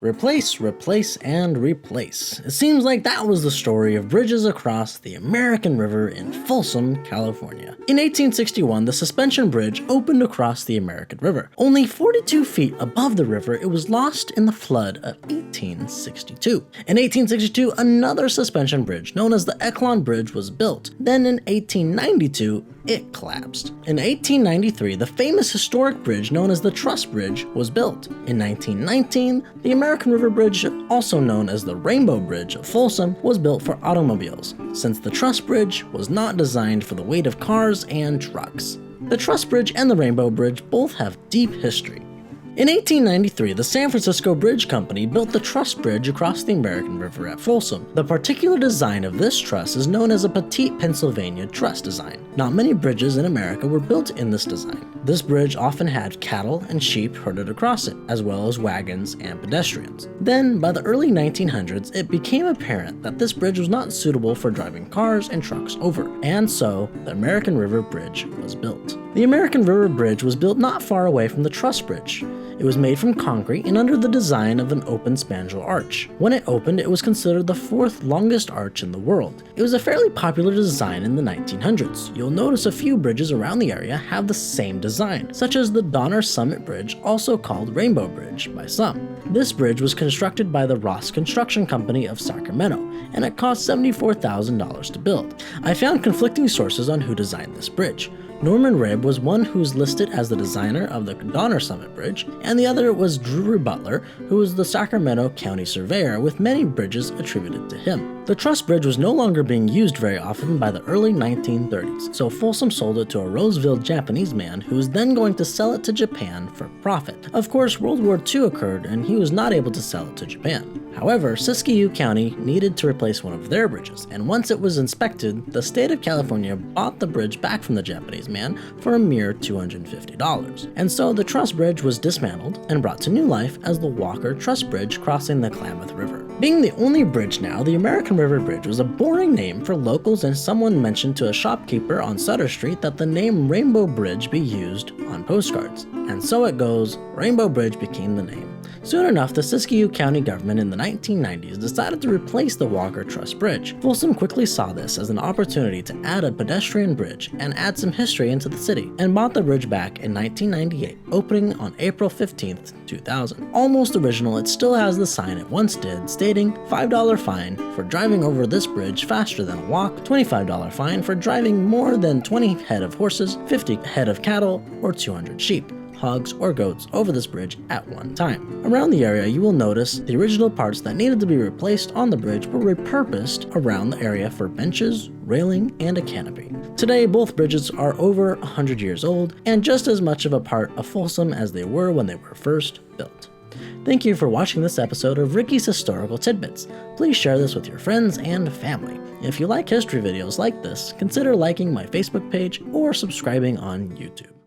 Replace, replace, and replace. It seems like that was the story of bridges across the American River in Folsom, California. In 1861, the suspension bridge opened across the American River. Only 42 feet above the river, it was lost in the flood of 1862. In 1862, another suspension bridge, known as the Eklund Bridge, was built. Then in 1892, it collapsed. In 1893, the famous historic bridge known as the Truss Bridge was built. In 1919, the American River Bridge, also known as the Rainbow Bridge of Folsom, was built for automobiles, since the Truss Bridge was not designed for the weight of cars and trucks. The Truss Bridge and the Rainbow Bridge both have deep history. In 1893, the San Francisco Bridge Company built the Truss Bridge across the American River at Folsom. The particular design of this truss is known as a Petite Pennsylvania truss design. Not many bridges in America were built in this design. This bridge often had cattle and sheep herded across it, as well as wagons and pedestrians. Then, by the early 1900s, it became apparent that this bridge was not suitable for driving cars and trucks over, and so the American River Bridge was built. The American River Bridge was built not far away from the Truss Bridge. It was made from concrete and under the design of an open spandrel arch. When it opened, it was considered the fourth longest arch in the world. It was a fairly popular design in the 1900s. You'll notice a few bridges around the area have the same design, such as the Donner Summit Bridge, also called Rainbow Bridge by some. This bridge was constructed by the Ross Construction Company of Sacramento, and it cost $74,000 to build. I found conflicting sources on who designed this bridge. Norman Ribb was one who's listed as the designer of the Donner Summit Bridge, and the other was Drew Butler, who was the Sacramento County surveyor, with many bridges attributed to him. The Truss Bridge was no longer being used very often by the early 1930s, so Folsom sold it to a Roseville Japanese man who was then going to sell it to Japan for profit. Of course, World War II occurred and he was not able to sell it to Japan. However, Siskiyou County needed to replace one of their bridges, and once it was inspected, the state of California bought the bridge back from the Japanese man for a mere $250. And so the Truss Bridge was dismantled and brought to new life as the Walker Truss Bridge crossing the Klamath River. Being the only bridge now, the American River Bridge was a boring name for locals, and someone mentioned to a shopkeeper on Sutter Street that the name Rainbow Bridge be used on postcards. And so it goes, Rainbow Bridge became the name. Soon enough, the Siskiyou County government in the 1990s decided to replace the Walker Truss Bridge. Folsom quickly saw this as an opportunity to add a pedestrian bridge and add some history into the city, and bought the bridge back in 1998, opening on April 15th, 2000. Almost original, it still has the sign it once did, stating $5 fine for driving over this bridge faster than a walk, $25 fine for driving more than 20 head of horses, 50 head of cattle, or 200 sheep, hogs, or goats over this bridge at one time. Around the area, you will notice the original parts that needed to be replaced on the bridge were repurposed around the area for benches, railing, and a canopy. Today, both bridges are over 100 years old and just as much of a part of Folsom as they were when they were first built. Thank you for watching this episode of Ricky's Historical Tidbits. Please share this with your friends and family. If you like history videos like this, consider liking my Facebook page or subscribing on YouTube.